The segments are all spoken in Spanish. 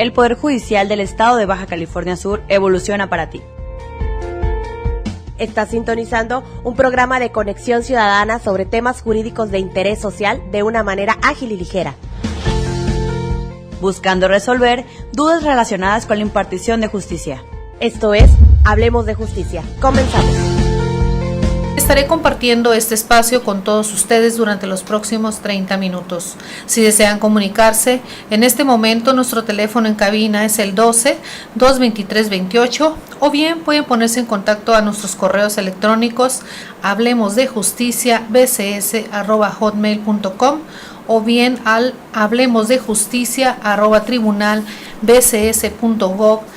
El Poder Judicial del Estado de Baja California Sur evoluciona para ti. Estás sintonizando un programa de conexión ciudadana sobre temas jurídicos de interés social de una manera ágil y ligera, buscando resolver dudas relacionadas con la impartición de justicia. Esto es Hablemos de Justicia. Comenzamos. Estaré compartiendo este espacio con todos ustedes durante los próximos 30 minutos. Si desean comunicarse, en este momento nuestro teléfono en cabina es el 12-223-28 o bien pueden ponerse en contacto a nuestros correos electrónicos hablemosdejusticia@hotmail.com o bien al hablemosdejusticia@tribunalbcs.gov.mx.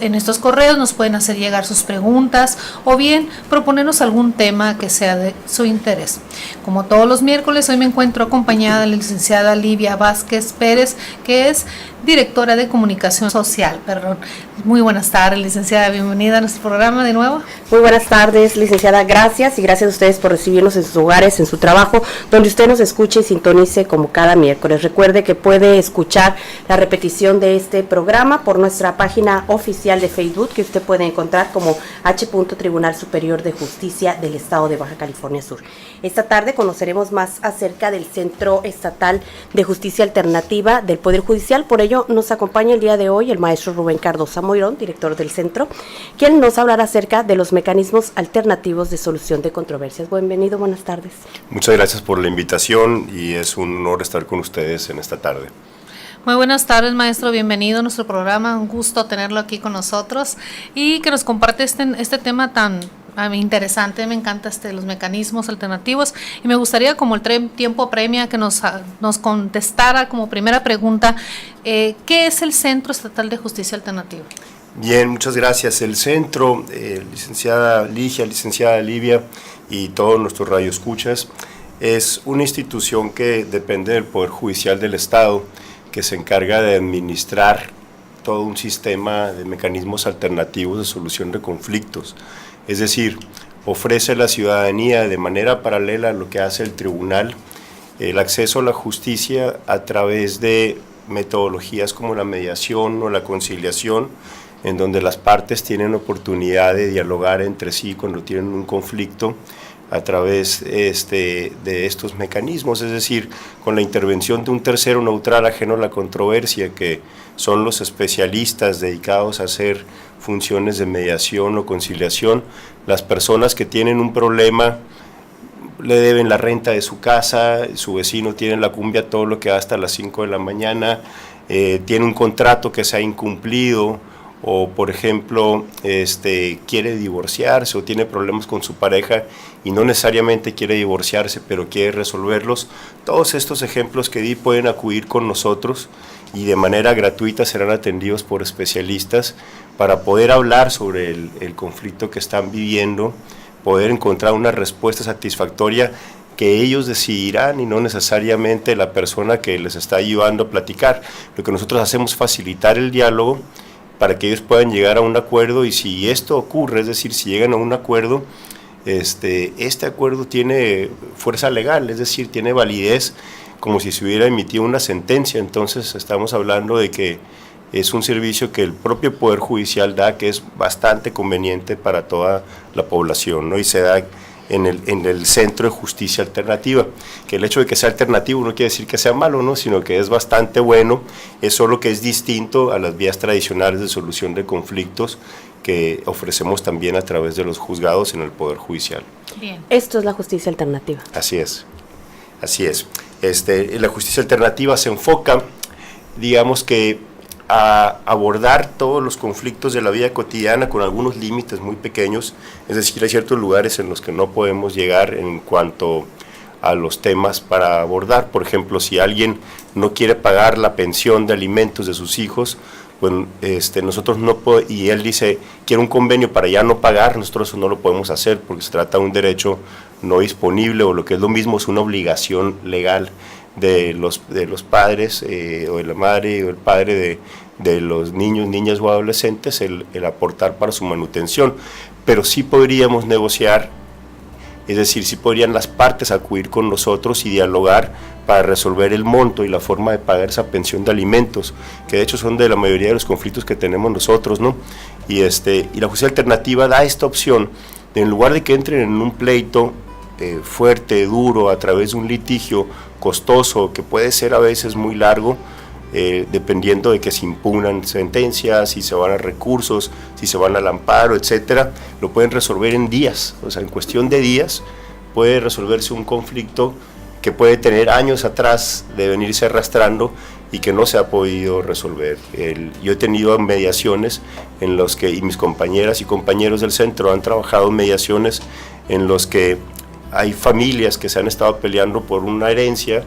En estos correos nos pueden hacer llegar sus preguntas o bien proponernos algún tema que sea de su interés. Como todos los miércoles, hoy me encuentro acompañada de la licenciada Livia Vázquez Pérez, que es directora de comunicación social. Muy buenas tardes, licenciada, bienvenida a nuestro programa de nuevo. Muy buenas tardes, licenciada, gracias y gracias a ustedes por recibirnos en sus hogares, en su trabajo, donde usted nos escuche y sintonice como cada miércoles. Recuerde que puede escuchar la repetición de este programa por nuestra página oficial de Facebook, que usted puede encontrar como H. Tribunal Superior de Justicia del Estado de Baja California Sur. Esta tarde conoceremos más acerca del Centro Estatal de Justicia Alternativa del Poder Judicial. Por ello nos acompaña el día de hoy el maestro Rubén Cardosa Moirón, director del centro, quien nos hablará acerca de los mecanismos alternativos de solución de controversias. Bienvenido, buenas tardes. Muchas gracias por la invitación y es un honor estar con ustedes en esta tarde. Muy buenas tardes, maestro, bienvenido a nuestro programa, un gusto tenerlo aquí con nosotros y que nos comparte este tema tan interesante. Me encanta los mecanismos alternativos y me gustaría, como el tiempo premia, que nos contestara como primera pregunta, ¿qué es el Centro Estatal de Justicia Alternativa? Bien, muchas gracias. El centro, licenciada Ligia, licenciada Livia y todos nuestros radioescuchas, es una institución que depende del Poder Judicial del Estado, que se encarga de administrar todo un sistema de mecanismos alternativos de solución de conflictos. Es decir, ofrece a la ciudadanía de manera paralela a lo que hace el tribunal el acceso a la justicia a través de metodologías como la mediación o la conciliación, en donde las partes tienen oportunidad de dialogar entre sí cuando tienen un conflicto a través de estos mecanismos, es decir, con la intervención de un tercero neutral ajeno a la controversia, que son los especialistas dedicados a hacer funciones de mediación o conciliación. Las personas que tienen un problema, le deben la renta de su casa, su vecino tiene la cumbia todo lo que da hasta las 5 de la mañana, tiene un contrato que se ha incumplido, o por ejemplo quiere divorciarse o tiene problemas con su pareja y no necesariamente quiere divorciarse pero quiere resolverlos. Todos estos ejemplos que di pueden acudir con nosotros y de manera gratuita serán atendidos por especialistas para poder hablar sobre el conflicto que están viviendo, poder encontrar una respuesta satisfactoria que ellos decidirán y no necesariamente la persona que les está ayudando a platicar. Lo que nosotros hacemos es facilitar el diálogo para que ellos puedan llegar a un acuerdo, y si esto ocurre, es decir, si llegan a un acuerdo, este acuerdo tiene fuerza legal, es decir, tiene validez como si se hubiera emitido una sentencia. Entonces estamos hablando de que es un servicio que el propio Poder Judicial da, que es bastante conveniente para toda la población, ¿no? Y se da en el Centro de Justicia Alternativa, que el hecho de que sea alternativo no quiere decir que sea malo, ¿no? Sino que es bastante bueno, es solo que es distinto a las vías tradicionales de solución de conflictos que ofrecemos también a través de los juzgados en el Poder Judicial. Bien. Esto es la justicia alternativa. Así es, así es. La justicia alternativa se enfoca, digamos que, a abordar todos los conflictos de la vida cotidiana con algunos límites muy pequeños, es decir, hay ciertos lugares en los que no podemos llegar en cuanto a los temas para abordar. Por ejemplo, si alguien no quiere pagar la pensión de alimentos de sus hijos, pues nosotros y él dice, quiero un convenio para ya no pagar, nosotros eso no lo podemos hacer porque se trata de un derecho no disponible, o lo que es lo mismo, es una obligación legal de los padres o de la madre o el padre de los niños, niñas o adolescentes el aportar para su manutención. Pero sí podríamos negociar es decir, sí podrían las partes acudir con nosotros y dialogar para resolver el monto y la forma de pagar esa pensión de alimentos, que de hecho son de la mayoría de los conflictos que tenemos nosotros, ¿no? Y la justicia alternativa da esta opción de, en lugar de que entren en un pleito fuerte, duro, a través de un litigio costoso, que puede ser a veces muy largo, dependiendo de que se impugnan sentencias, si se van a recursos, si se van al amparo, etcétera, lo pueden resolver en días, o sea, en cuestión de días puede resolverse un conflicto que puede tener años atrás de venirse arrastrando y que no se ha podido resolver. Yo he tenido mediaciones en los que, y mis compañeras y compañeros del centro han trabajado en mediaciones en los que hay familias que se han estado peleando por una herencia,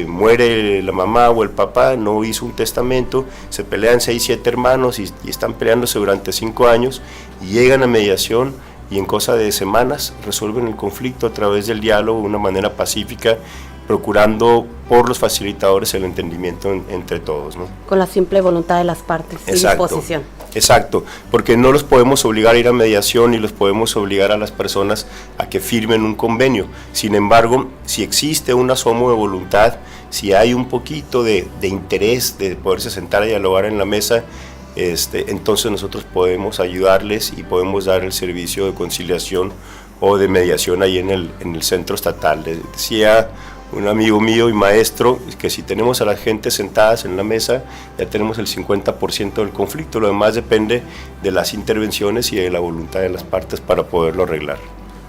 muere la mamá o el papá, no hizo un testamento, se pelean 6, 7 hermanos y están peleándose durante 5 años y llegan a mediación y en cosa de semanas resuelven el conflicto a través del diálogo de una manera pacífica, procurando por los facilitadores el entendimiento entre todos, ¿no? Con la simple voluntad de las partes y disposición. Exacto, porque no los podemos obligar a ir a mediación ni los podemos obligar a las personas a que firmen un convenio. Sin embargo, si existe un asomo de voluntad, si hay un poquito de interés de poderse sentar a dialogar en la mesa, entonces nosotros podemos ayudarles y podemos dar el servicio de conciliación o de mediación ahí en el centro estatal. Decía un amigo mío y maestro que si tenemos a la gente sentadas en la mesa ya tenemos el 50% del conflicto, lo demás depende de las intervenciones y de la voluntad de las partes para poderlo arreglar.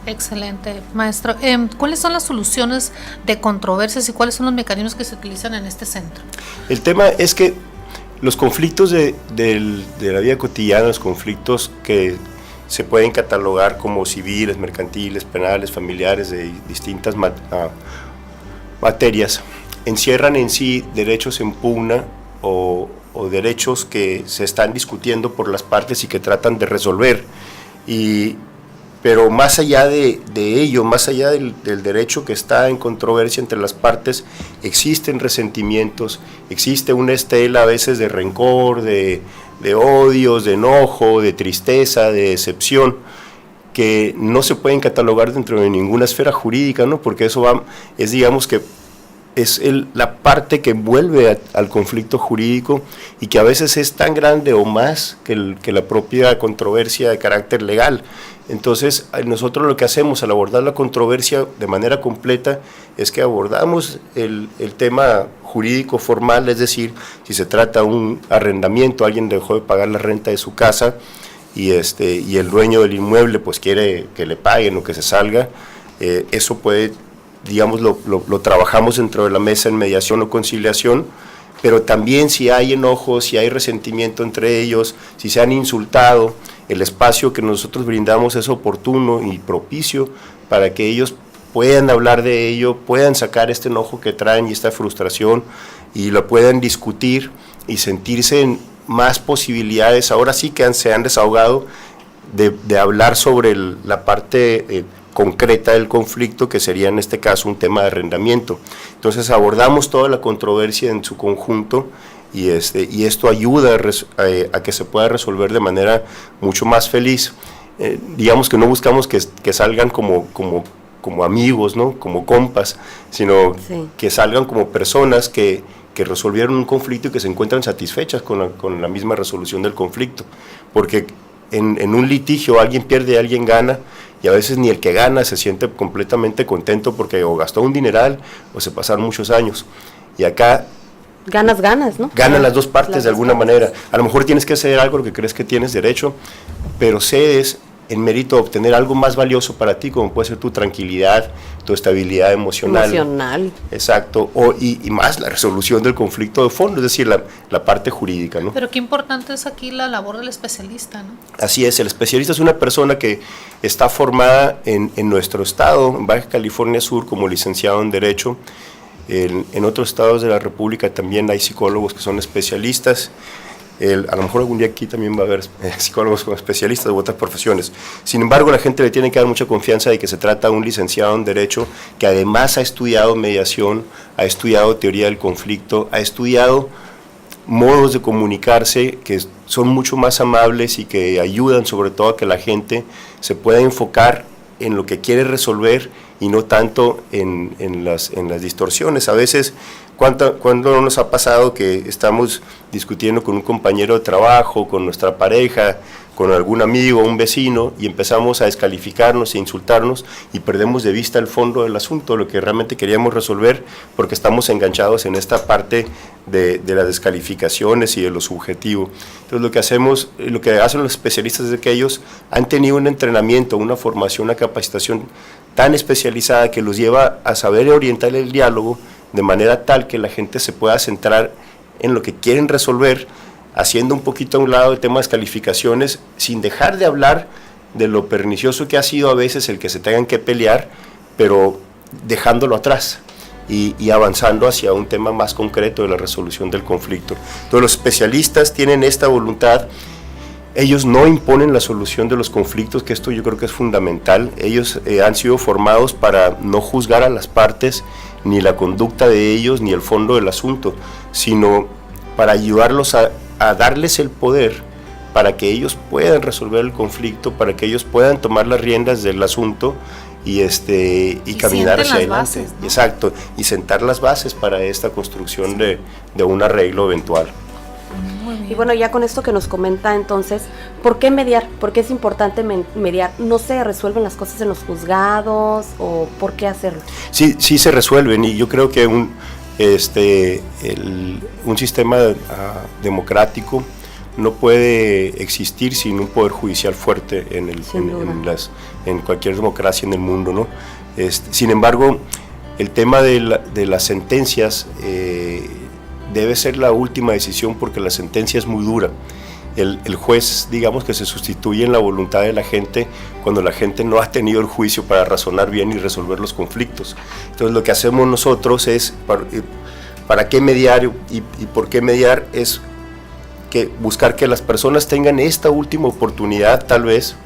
Excelente, maestro. ¿Cuáles son las soluciones de controversias y cuáles son los mecanismos que se utilizan en este centro? El tema es que los conflictos de la vida cotidiana, los conflictos que se pueden catalogar como civiles, mercantiles, penales, familiares, de distintas materias, encierran en sí derechos en pugna o derechos que se están discutiendo por las partes y que tratan de resolver. Pero más allá de ello, más allá del derecho que está en controversia entre las partes, existen resentimientos, existe una estela a veces de rencor, de odios, de enojo, de tristeza, de decepción, que no se pueden catalogar dentro de ninguna esfera jurídica, ¿no? Porque eso es, digamos que es la parte que vuelve al conflicto jurídico y que a veces es tan grande o más que la propia controversia de carácter legal. Entonces, nosotros lo que hacemos al abordar la controversia de manera completa es que abordamos el tema jurídico formal, es decir, si se trata de un arrendamiento, alguien dejó de pagar la renta de su casa y el dueño del inmueble pues quiere que le paguen o que se salga, eso puede, digamos, lo trabajamos dentro de la mesa en mediación o conciliación, pero también si hay enojo, si hay resentimiento entre ellos, si se han insultado, el espacio que nosotros brindamos es oportuno y propicio para que ellos puedan hablar de ello, puedan sacar este enojo que traen y esta frustración y lo puedan discutir y sentirse en más posibilidades, ahora sí que se han desahogado de hablar sobre la parte concreta del conflicto, que sería en este caso un tema de arrendamiento. Entonces abordamos toda la controversia en su conjunto y esto ayuda a que se pueda resolver de manera mucho más feliz. Digamos que no buscamos que salgan como amigos, ¿no? Como compas, sino que salgan como personas que resolvieron un conflicto y que se encuentran satisfechas con la misma resolución del conflicto, porque en un litigio alguien pierde y alguien gana, y a veces ni el que gana se siente completamente contento porque o gastó un dineral o se pasaron muchos años, y acá ganas, ¿no? Ganan las dos partes de alguna manera. A lo mejor tienes que ceder algo que crees que tienes derecho, pero cedes en mérito de obtener algo más valioso para ti, como puede ser tu tranquilidad, tu estabilidad emocional. Exacto, y más la resolución del conflicto de fondo, es decir, la parte jurídica, ¿no? Pero qué importante es aquí la labor del especialista, ¿no? Así es, el especialista es una persona que está formada en nuestro estado, en Baja California Sur, como licenciado en Derecho. En otros estados de la República también hay psicólogos que son especialistas. A lo mejor algún día aquí también va a haber psicólogos como especialistas de otras profesiones. Sin embargo, la gente le tiene que dar mucha confianza de que se trata de un licenciado en Derecho que además ha estudiado mediación, ha estudiado teoría del conflicto, ha estudiado modos de comunicarse que son mucho más amables y que ayudan sobre todo a que la gente se pueda enfocar en lo que quiere resolver y no tanto en las distorsiones. A veces, ¿cuándo nos ha pasado que estamos discutiendo con un compañero de trabajo, con nuestra pareja, con algún amigo, un vecino, y empezamos a descalificarnos e insultarnos y perdemos de vista el fondo del asunto, lo que realmente queríamos resolver, porque estamos enganchados en esta parte de las descalificaciones y de lo subjetivo? Entonces lo que hacen los especialistas es que ellos han tenido un entrenamiento, una formación, una capacitación tan especializada que los lleva a saber orientar el diálogo de manera tal que la gente se pueda centrar en lo que quieren resolver, haciendo un poquito a un lado el tema de las calificaciones, sin dejar de hablar de lo pernicioso que ha sido a veces el que se tengan que pelear, pero dejándolo atrás y avanzando hacia un tema más concreto de la resolución del conflicto. Entonces los especialistas tienen esta voluntad. Ellos no imponen la solución de los conflictos, que esto yo creo que es fundamental. Ellos han sido formados para no juzgar a las partes, ni la conducta de ellos, ni el fondo del asunto, sino para ayudarlos a darles el poder para que ellos puedan resolver el conflicto, para que ellos puedan tomar las riendas del asunto y caminar hacia adelante. Bases, ¿no? Exacto, y sentar las bases para esta construcción de un arreglo eventual. Y bueno, ya con esto que nos comenta entonces, ¿por qué mediar? ¿Por qué es importante mediar? ¿No se resuelven las cosas en los juzgados o por qué hacerlo? Sí se resuelven, y yo creo que un sistema democrático no puede existir sin un poder judicial fuerte en cualquier democracia en el mundo, ¿no? Sin embargo, el tema de las sentencias debe ser la última decisión, porque la sentencia es muy dura. El juez, digamos que se sustituye en la voluntad de la gente cuando la gente no ha tenido el juicio para razonar bien y resolver los conflictos. Entonces lo que hacemos nosotros es, ¿para qué mediar y por qué mediar? Es que buscar que las personas tengan esta última oportunidad, tal vez,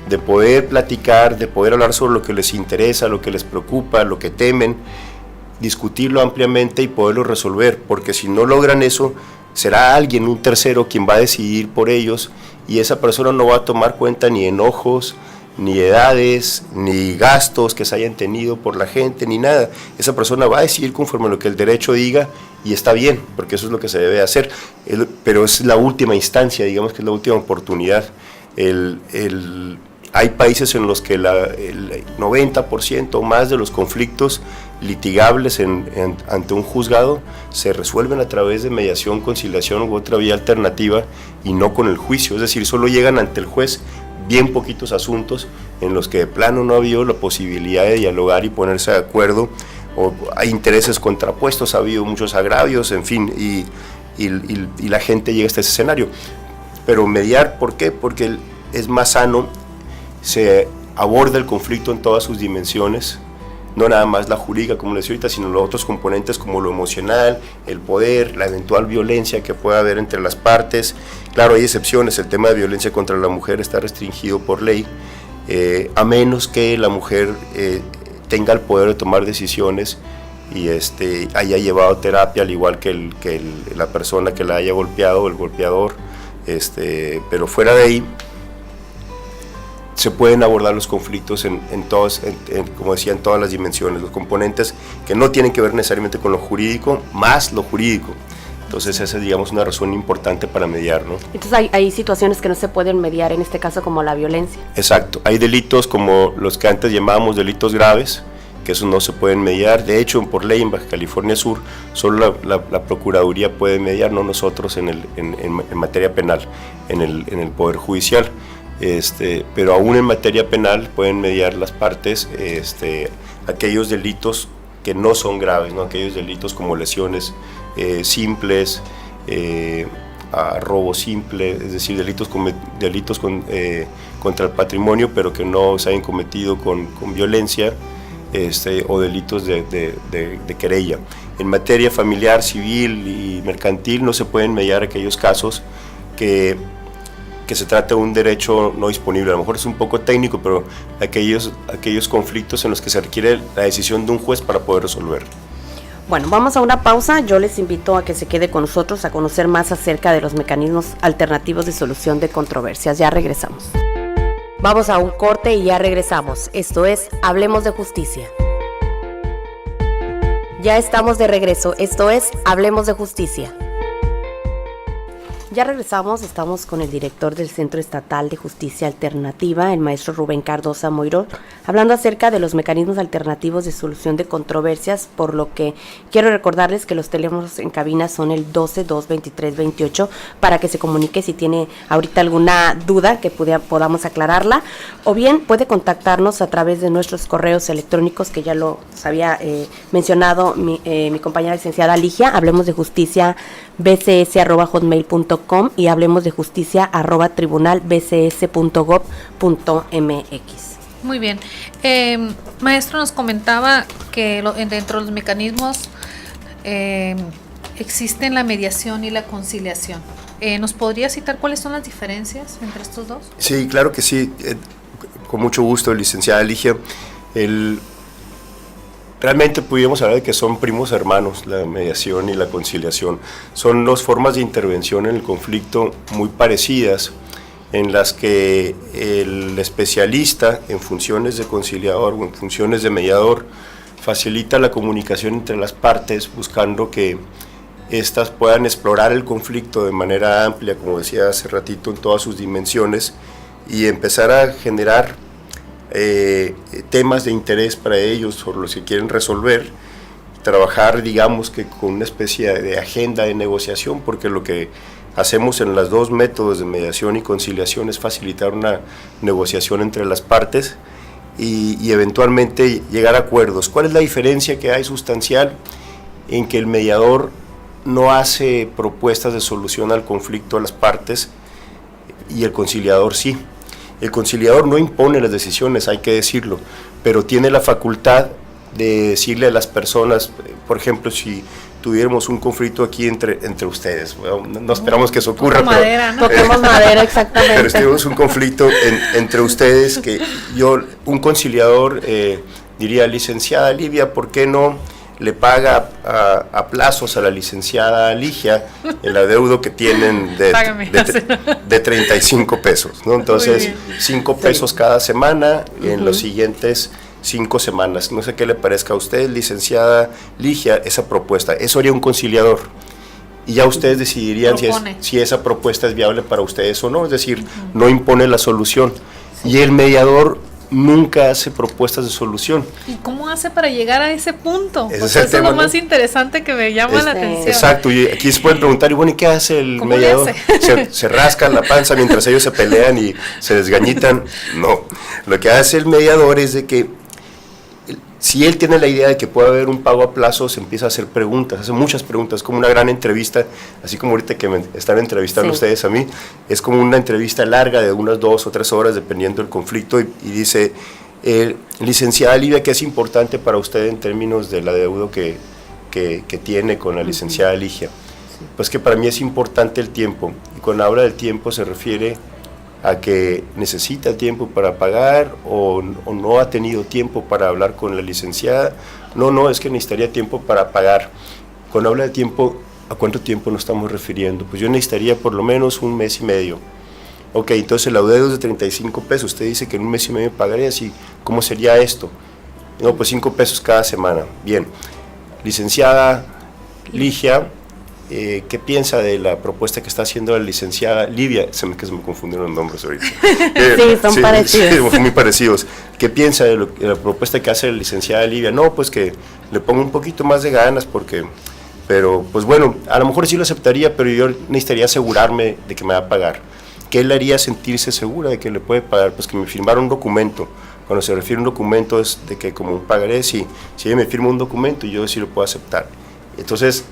de poder platicar, de poder hablar sobre lo que les interesa, lo que les preocupa, lo que temen, discutirlo ampliamente y poderlo resolver, porque si no logran eso, será alguien, un tercero, quien va a decidir por ellos, y esa persona no va a tomar cuenta ni enojos, ni edades, ni gastos que se hayan tenido por la gente, ni nada. Esa persona va a decidir conforme a lo que el derecho diga, y está bien, porque eso es lo que se debe hacer, pero es la última instancia, digamos que es la última oportunidad. Hay países en los que el 90% o más de los conflictos litigables ante un juzgado se resuelven a través de mediación, conciliación u otra vía alternativa, y no con el juicio. Es decir, solo llegan ante el juez bien poquitos asuntos en los que de plano no ha habido la posibilidad de dialogar y ponerse de acuerdo, o hay intereses contrapuestos, ha habido muchos agravios, en fin, y la gente llega hasta ese escenario. Pero mediar, ¿por qué? Porque es más sano, se aborda el conflicto en todas sus dimensiones, no nada más la jurídica, como les decía ahorita, sino los otros componentes como lo emocional, el poder, la eventual violencia que pueda haber entre las partes. Claro, hay excepciones, el tema de violencia contra la mujer está restringido por ley, a menos que la mujer tenga el poder de tomar decisiones y haya llevado terapia, al igual que la persona que la haya golpeado o el golpeador, pero fuera de ahí, se pueden abordar los conflictos como decía, en todas las dimensiones, los componentes que no tienen que ver necesariamente con lo jurídico, más lo jurídico. Entonces esa es, digamos, una razón importante para mediar, ¿no? Entonces hay situaciones que no se pueden mediar, en este caso como la violencia. Exacto, hay delitos como los que antes llamábamos delitos graves, que esos no se pueden mediar. De hecho, por ley en Baja California Sur, solo la Procuraduría puede mediar, no nosotros en materia penal, en el Poder Judicial. Pero aún en materia penal pueden mediar las partes aquellos delitos que no son graves, ¿no? Aquellos delitos como lesiones simples, robo simple, es decir, delitos contra el patrimonio, pero que no se hayan cometido con violencia, o delitos de querella. En materia familiar, civil y mercantil no se pueden mediar aquellos casos que se trata de un derecho no disponible. A lo mejor es un poco técnico, pero aquellos conflictos en los que se requiere la decisión de un juez para poder resolver. Bueno, vamos a una pausa. Yo les invito a que se quede con nosotros a conocer más acerca de los mecanismos alternativos de solución de controversias. Ya regresamos. Vamos a un corte y ya regresamos. Esto es Hablemos de Justicia. Ya estamos de regreso. Esto es Hablemos de Justicia. Ya regresamos, estamos con el director del Centro Estatal de Justicia Alternativa, el maestro Rubén Cardosa Moirón, hablando acerca de los mecanismos alternativos de solución de controversias, por lo que quiero recordarles que los teléfonos en cabina son el 12-223-28 para que se comunique si tiene ahorita alguna duda que podamos aclararla, o bien puede contactarnos a través de nuestros correos electrónicos que ya los había mencionado mi compañera licenciada Ligia, hablemos de justicia bcs@hotmail.com y hablemos de justicia @tribunalbcs.gov.mx. Muy bien. Maestro, nos comentaba que dentro de los mecanismos existen la mediación y la conciliación. ¿Nos podría citar cuáles son las diferencias entre estos dos? Sí, claro que sí. Con mucho gusto, licenciada Ligia. Realmente pudiéramos hablar de que son primos hermanos, la mediación y la conciliación. Son dos formas de intervención en el conflicto muy parecidas, en las que el especialista en funciones de conciliador o en funciones de mediador facilita la comunicación entre las partes, buscando que éstas puedan explorar el conflicto de manera amplia, como decía hace ratito, en todas sus dimensiones, y empezar a generar temas de interés para ellos sobre los que quieren resolver, trabajar, digamos, que con una especie de agenda de negociación, porque lo que hacemos en los dos métodos de mediación y conciliación es facilitar una negociación entre las partes y eventualmente llegar a acuerdos. ¿Cuál es la diferencia que hay sustancial? En que el mediador no hace propuestas de solución al conflicto a las partes y el conciliador sí. El conciliador no impone las decisiones, hay que decirlo, pero tiene la facultad de decirle a las personas, por ejemplo, si tuviéramos un conflicto aquí entre ustedes, bueno, no esperamos que eso ocurra, Toquemos madera, exactamente. Pero si tuviéramos un conflicto entre ustedes, que un conciliador diría, licenciada Livia, ¿por qué no le paga a plazos a la licenciada Ligia el adeudo que tienen de 35 pesos, ¿no? Entonces, 5 pesos cada semana en los siguientes 5 semanas. No sé qué le parezca a usted, licenciada Ligia, esa propuesta. Eso haría un conciliador. Y ya ustedes decidirían si esa propuesta es viable para ustedes o no, es decir, no impone la solución. Y el mediador nunca hace propuestas de solución. ¿Y cómo hace para llegar a ese punto? Ese es el tema, lo más interesante que me llama la atención. Exacto, y aquí se pueden preguntar, y bueno, ¿y qué hace el mediador? ¿Se rasca la panza mientras ellos se pelean y se desgañitan? No, lo que hace el mediador es de que si él tiene la idea de que puede haber un pago a plazo, se empieza a hacer preguntas, hace muchas preguntas, como una gran entrevista, así como ahorita que me están entrevistando ustedes a mí, es como una entrevista larga de unas 2 o 3 horas, dependiendo del conflicto, y dice, licenciada Livia, ¿qué es importante para usted en términos del adeudo que tiene con la licenciada Ligia? Pues que para mí es importante el tiempo, y cuando habla del tiempo se refiere a que necesita tiempo para pagar o no ha tenido tiempo para hablar con la licenciada. No, es que necesitaría tiempo para pagar. Cuando habla de tiempo, ¿a cuánto tiempo nos estamos refiriendo? Pues yo necesitaría por lo menos 1 mes y medio. Ok, entonces el adeudo es de 35 pesos, usted dice que en 1 mes y medio pagaría, así, ¿cómo sería esto? No, pues 5 pesos cada semana. Bien, licenciada Ligia, ¿qué piensa de la propuesta que está haciendo la licenciada Livia? Se me confundieron los nombres ahorita. Sí, son parecidos. Sí, muy parecidos. ¿Qué piensa de la propuesta que hace la licenciada Livia? No, pues que le pongo un poquito más de ganas pero pues bueno, a lo mejor sí lo aceptaría, pero yo necesitaría asegurarme de que me va a pagar. ¿Qué le haría sentirse segura de que le puede pagar? Pues que me firmara un documento. Cuando se refiere a un documento es de que como un pagaré, si ella me firma un documento, yo sí lo puedo aceptar. Entonces,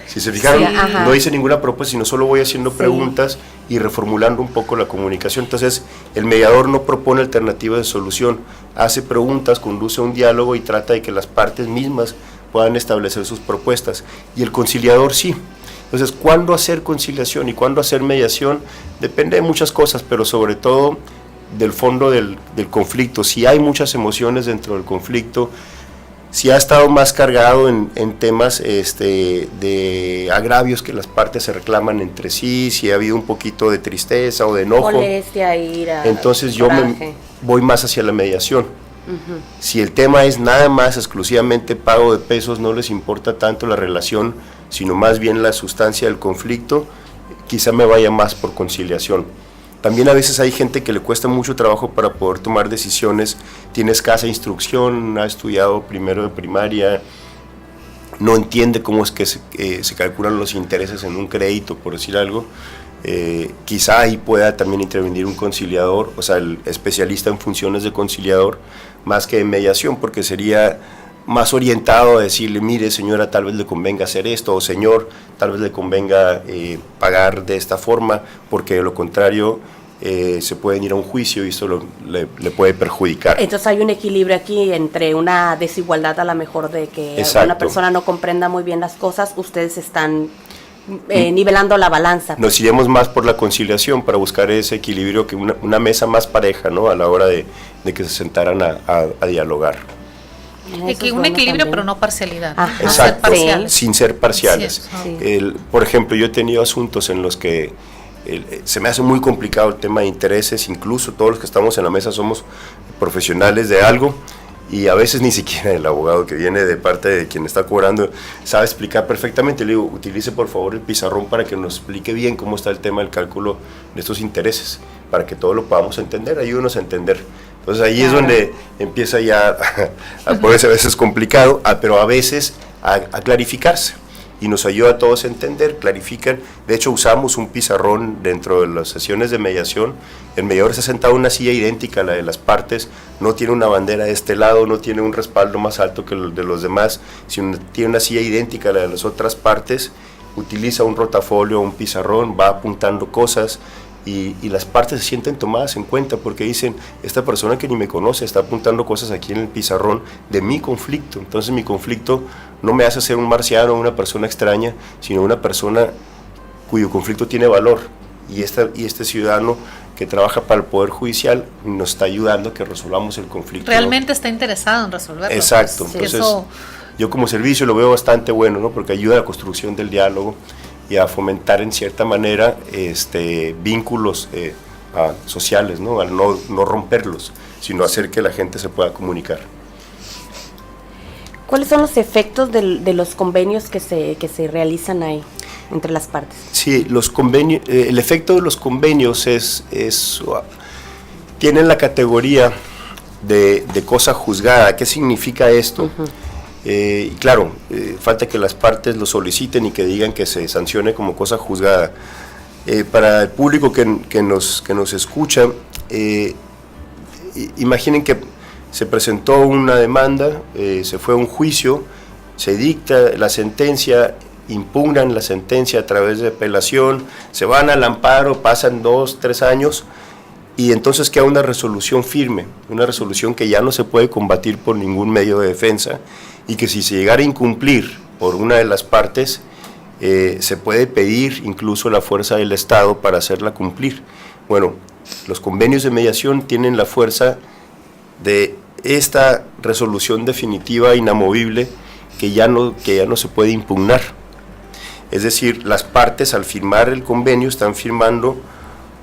si se fijaron, no hice ninguna propuesta, sino solo voy haciendo preguntas y reformulando un poco la comunicación. Entonces, el mediador no propone alternativas de solución, hace preguntas, conduce a un diálogo y trata de que las partes mismas puedan establecer sus propuestas. Y el conciliador sí. Entonces, ¿cuándo hacer conciliación y cuándo hacer mediación? Depende de muchas cosas, pero sobre todo del fondo del conflicto. Si hay muchas emociones dentro del conflicto, sí ha estado más cargado en temas de agravios que las partes se reclaman entre sí, si ha habido un poquito de tristeza o de enojo. Molestia, ira. Entonces yo me voy más hacia la mediación. Si el tema es nada más exclusivamente pago de pesos, no les importa tanto la relación, sino más bien la sustancia del conflicto, quizá me vaya más por conciliación. También a veces hay gente que le cuesta mucho trabajo para poder tomar decisiones, tiene escasa instrucción, ha estudiado primero de primaria, no entiende cómo es que se calculan los intereses en un crédito, por decir algo. Quizá ahí pueda también intervenir un conciliador, o sea, el especialista en funciones de conciliador, más que en mediación, porque sería más orientado a decirle, mire señora, tal vez le convenga hacer esto, o señor, tal vez le convenga pagar de esta forma, porque de lo contrario se pueden ir a un juicio y eso le puede perjudicar. Entonces hay un equilibrio aquí entre una desigualdad a lo mejor de que Exacto. una persona no comprenda muy bien las cosas, ustedes están nivelando la balanza. Nos iremos más por la conciliación para buscar ese equilibrio, que una mesa más pareja, ¿no?, a la hora de que se sentaran a dialogar. Y que un equilibrio, pero no parcialidad. Ajá. No ser Exacto, parciales. sin ser parciales. Sí. Por ejemplo, yo he tenido asuntos en los que se me hace muy complicado el tema de intereses, incluso todos los que estamos en la mesa somos profesionales de algo, y a veces ni siquiera el abogado que viene de parte de quien está cobrando sabe explicar perfectamente. Le digo, utilice por favor el pizarrón para que nos explique bien cómo está el tema del cálculo de estos intereses, para que todos lo podamos entender, ayúdenos a entender. Entonces ahí es donde empieza ya a ponerse a veces complicado, pero a veces a clarificarse, y nos ayuda a todos a entender, clarifican. De hecho usamos un pizarrón dentro de las sesiones de mediación. El mediador está sentado en una silla idéntica a la de las partes, no tiene una bandera de este lado, no tiene un respaldo más alto que el de los demás, sino tiene una silla idéntica a la de las otras partes, utiliza un rotafolio, un pizarrón, va apuntando cosas, y las partes se sienten tomadas en cuenta, porque dicen, esta persona que ni me conoce está apuntando cosas aquí en el pizarrón de mi conflicto. Entonces mi conflicto no me hace ser un marciano o una persona extraña, sino una persona cuyo conflicto tiene valor, y este ciudadano que trabaja para el Poder Judicial nos está ayudando a que resolvamos el conflicto. Realmente está interesado en resolverlo. Exacto, Pues, entonces yo como servicio lo veo bastante bueno, ¿no?, porque ayuda a la construcción del diálogo y a fomentar en cierta manera vínculos sociales, ¿no?, al no romperlos, sino hacer que la gente se pueda comunicar. ¿Cuáles son los efectos de los convenios que se realizan ahí entre las partes? Sí, los convenios, el efecto de los convenios tienen la categoría de cosa juzgada. ¿Qué significa esto? Y claro, falta que las partes lo soliciten y que digan que se sancione como cosa juzgada. Para el público que nos escucha, imaginen que se presentó una demanda, se fue a un juicio, se dicta la sentencia, impugnan la sentencia a través de apelación, se van al amparo, pasan 2, 3 años, y entonces queda una resolución firme, una resolución que ya no se puede combatir por ningún medio de defensa, y que si se llegara a incumplir por una de las partes, se puede pedir incluso la fuerza del Estado para hacerla cumplir. Bueno, los convenios de mediación tienen la fuerza de esta resolución definitiva, inamovible, que ya no se puede impugnar. Es decir, las partes al firmar el convenio están firmando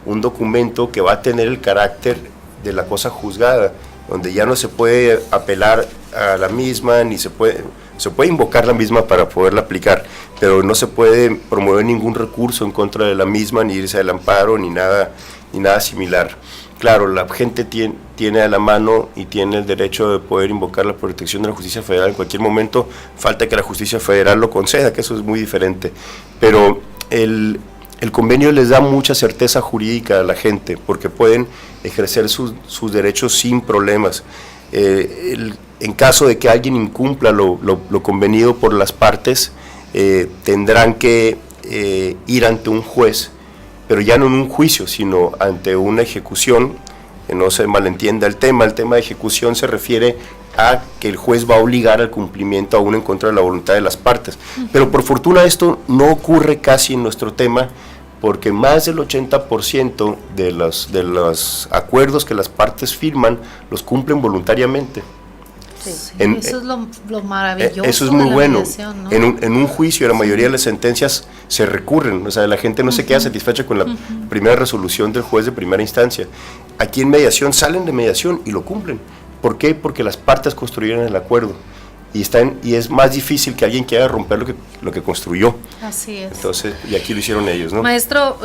un documento que va a tener el carácter de la cosa juzgada, donde ya no se puede apelar a la misma, ni se puede invocar la misma para poderla aplicar, pero no se puede promover ningún recurso en contra de la misma, ni irse al amparo, ni nada similar. Claro, la gente tiene a la mano y tiene el derecho de poder invocar la protección de la justicia federal en cualquier momento, falta que la justicia federal lo conceda, que eso es muy diferente, pero el convenio les da mucha certeza jurídica a la gente, porque pueden ejercer sus derechos sin problemas. En caso de que alguien incumpla lo convenido por las partes, tendrán que ir ante un juez, pero ya no en un juicio, sino ante una ejecución. Que no se malentienda el tema de ejecución se refiere a que el juez va a obligar al cumplimiento aún en contra de la voluntad de las partes. Pero por fortuna esto no ocurre casi en nuestro tema, porque más del 80% de los acuerdos que las partes firman los cumplen voluntariamente. Sí, eso es lo maravilloso. Eso es muy de la bueno. mediación, ¿no? En un juicio la mayoría de las sentencias se recurren, o sea, la gente no se queda satisfecha con la primera resolución del juez de primera instancia. Aquí en mediación salen de mediación y lo cumplen. ¿Por qué? Porque las partes construyeron el acuerdo. Y es más difícil que alguien quiera romper lo que construyó. Así es. Entonces, y aquí lo hicieron ellos, ¿no? Maestro,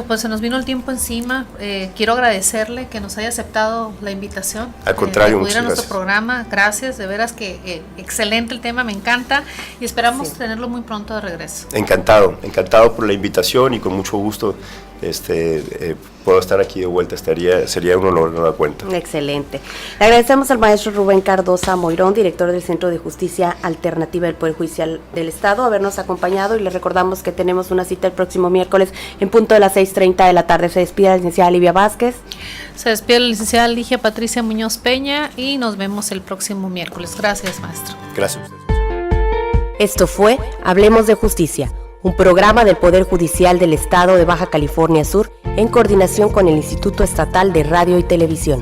pues se nos vino el tiempo encima. Quiero agradecerle que nos haya aceptado la invitación. Al contrario, de muchas acudir a nuestro gracias. programa. Gracias, de veras que excelente el tema, me encanta y esperamos tenerlo muy pronto de regreso. Encantado por la invitación y con mucho gusto puedo estar aquí de vuelta, sería un honor, no da cuenta. Excelente. Le agradecemos al maestro Rubén Cardosa Moirón, director del Centro de Justicia Alternativa del Poder Judicial del Estado, habernos acompañado y le recordamos que tenemos una cita el próximo miércoles en punto de las 6:30 de la tarde. Se despide la licenciada Livia Vázquez. Se despide la licenciada Ligia Patricia Muñoz Peña y nos vemos el próximo miércoles. Gracias, maestro. Gracias a ustedes. Esto fue Hablemos de Justicia, un programa del Poder Judicial del Estado de Baja California Sur en coordinación con el Instituto Estatal de Radio y Televisión.